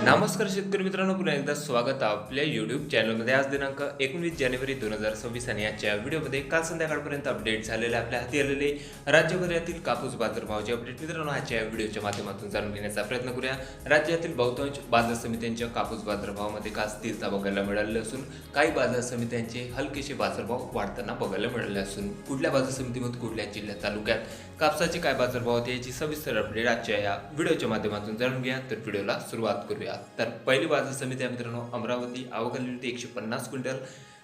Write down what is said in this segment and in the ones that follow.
नमस्कार शेतकरी मित्रांनो, पुन्हा एकदा स्वागत आहे आपल्या YouTube चॅनलमध्ये. आज दिनांक 19 जानेवारी 2026 आणि आजच्या व्हिडिओमध्ये काल संध्याकाळपर्यंत अपडेट झालेले आपल्या हाती आलेले राज्यभरातील कापूस बाजारभावाचे अपडेट मित्रांनो आजच्या व्हिडिओच्या माध्यमातून जाणून घेण्याचा प्रयत्न करूया. राज्यातील बहुतांश बाजार समित्यांच्या कापूस बाजारभावामध्ये काल स्थिरता बघायला मिळाली असून काही बाजार समित्यांचे हलकेसे बाजारभाव वाढताना बघायला मिळाले असून कुठल्या बाजार समितीमध्ये कुठल्या जिल्ह्यात तालुक्यात कापसाचे काय बाजारभाव होते याची सविस्तर अपडेट आजच्या या व्हिडिओच्या माध्यमातून जाणून घ्या. तर व्हिडिओला सुरुवात करूया. तर पहिली बाजार समिती आहे मित्रांनो अमरावती. आवक आलेली होती 150 क्विंटल.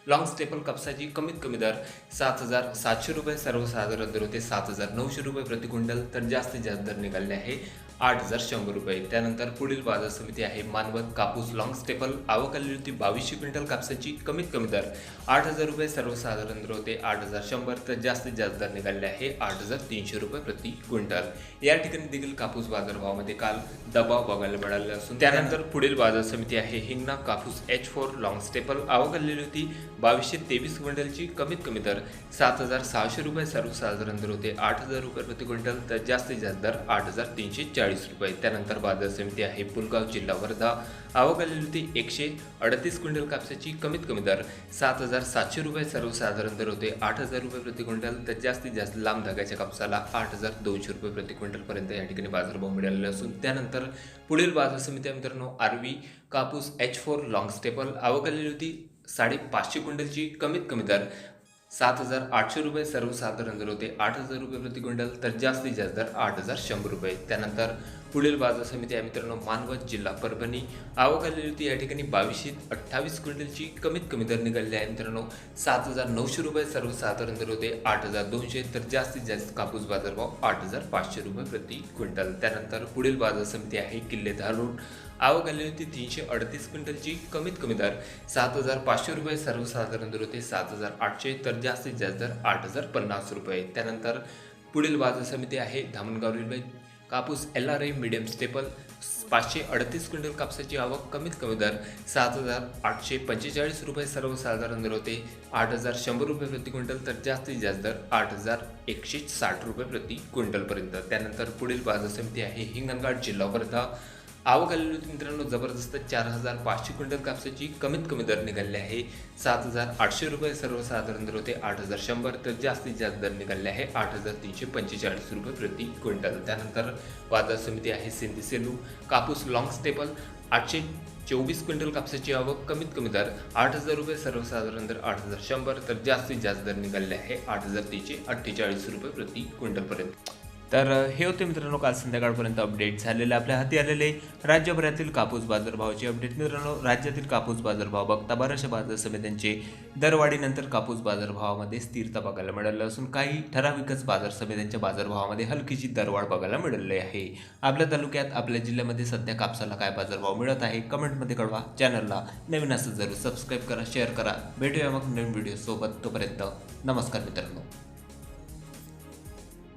लॉंग स्टेपल कापसाची कमीत कमी दर 7,700 रुपये, सर्वसाधारण दर होते 7,900 रुपये प्रति क्विंटल, तर जास्तीत जास्त दर निघाले आहे 8,100 रुपये. त्यानंतर पुढील बाजार समिती आहे मानवत. कापूस लॉंग स्टेपल आवक आलेली होती 2200 क्विंटल कापसाची कमीत कमी दर 8,000 रुपये, सर्वसाधारण दर होते 8,100, तर जास्तीत जास्त दर निघाले आहे 8,300 रुपये प्रति क्विंटल. या ठिकाणी देखील कापूस बाजारभावामध्ये काल दबाव बघायला मिळाले असून त्यानंतर पुढील बाजार समिती आहे हिंगणा. कापूस H4 लॉंग स्टेपल आवक आलेली होती 2223 क्विंटलची कमीत कमी दर 7,600 रुपये, सर्वसाधारण दर होते 8,000 रुपये प्रति क्विंटल, तर जास्तीत जास्त दर 8,340 रुपये. त्यानंतर बाजार समिती आहे पुलगाव जिल्हा वर्धा. आवक आलेली होती 138 क्विंटल कापसाची कमीत कमी दर 7,700 रुपये, सर्वसाधारण दर होते 8,000 रुपये प्रति क्विंटल, तर जास्तीत जास्त लांब धाग्याच्या कापसाला 8,200 रुपये प्रति क्विंटल पर्यंत या ठिकाणी बाजारभाव मिळालेले असून त्यानंतर पुढील बाजार समिती मित्रांनो आरवी. कापूस H4 लॉंग स्टेपल आवक आलेली होती 550 क्विंटलची कमीत कमी दर 7,800 रुपये, सर्वसाधारण दर होते 8,000 रुपये प्रति क्विंटल, तर जास्तीत जास्त दर 8,100 रुपये. त्यानंतर पुढील बाजार समिती आहे मित्रांनो मानवत जिल्हा परभणी. आवक आलेली होती या ठिकाणी 2228 क्विंटलची कमीत कमी दर निघालेली आहे मित्रांनो 7,900 रुपये, सर्वसाधारण दर होते 8,200, तर जास्तीत जास्त कापूस बाजारभाव 8,500 रुपये प्रति क्विंटल. त्यानंतर पुढील बाजार समिती आहे किल्ले धारूर. आवक आलेली होती 338 क्विंटलची कमीत कमी दर 7,500 रुपये, सर्वसाधारण दर होते 7,800, तर जास्तीत जास्त दर 8,050 रुपये. त्यानंतर पुढील बाजार समिती आहे धामणगाव रेल्वे. कापूस LRI मीडियम स्टेपल 538 क्विंटल कापसाची आवक कमीत कमी दर 7,845 रुपये, सर्वसाधारण दर होते 8,100 रुपये प्रति क्विंटल, तर जास्तीत जास्त दर 8,160 रुपये प्रति क्विंटलपर्यंत. त्यानंतर पुढील बाजार समिती आहे हिंगणघाट जिल्हा वर्धा. आवक आलेली होती मित्रांनो जबरदस्त 4,500 क्विंटल कापसाची कमीत कमी दर निघाले आहे 7,800 रुपये, सर्वसाधारण दर होते 8,100, तर जास्तीत जास्त दर निघाले आहे 8,345 रुपये प्रति क्विंटल. त्यानंतर बाजार समिती आहे सिंधी सेलू. कापूस लॉंग स्टेपल 824 क्विंटल कापसाची आवक कमीत कमी दर 8,000 रुपये, सर्वसाधारण दर 8,100, तर जास्तीत जास्त दर निघाले आहे 8,348 रुपये प्रति क्विंटलपर्यंत. तर हे होते मित्रांनो काल संध्याकाळपर्यंत अपडेट झालेले आपल्या हाती आलेले राज्यभरातील कापूस बाजारभावाचे अपडेट. मित्रांनो राज्यातील कापूस बाजारभाव बघता बऱ्याचशा बाजार समित्यांचे दरवाढीनंतर कापूस बाजारभावामध्ये स्थिरता बघायला मिळाली असून काही ठराविकच बाजार समित्यांच्या बाजारभावामध्ये हलकीची दरवाढ बघायला मिळाली आहे. आपल्या तालुक्यात आपल्या जिल्ह्यामध्ये सध्या कापसाला काय बाजारभाव मिळत आहे कमेंटमध्ये कळवा. चॅनलला नवीन असं जरूर सबस्क्राईब करा, शेअर करा. भेटूया मग नवीन व्हिडिओ सोबत. तोपर्यंत नमस्कार मित्रांनो.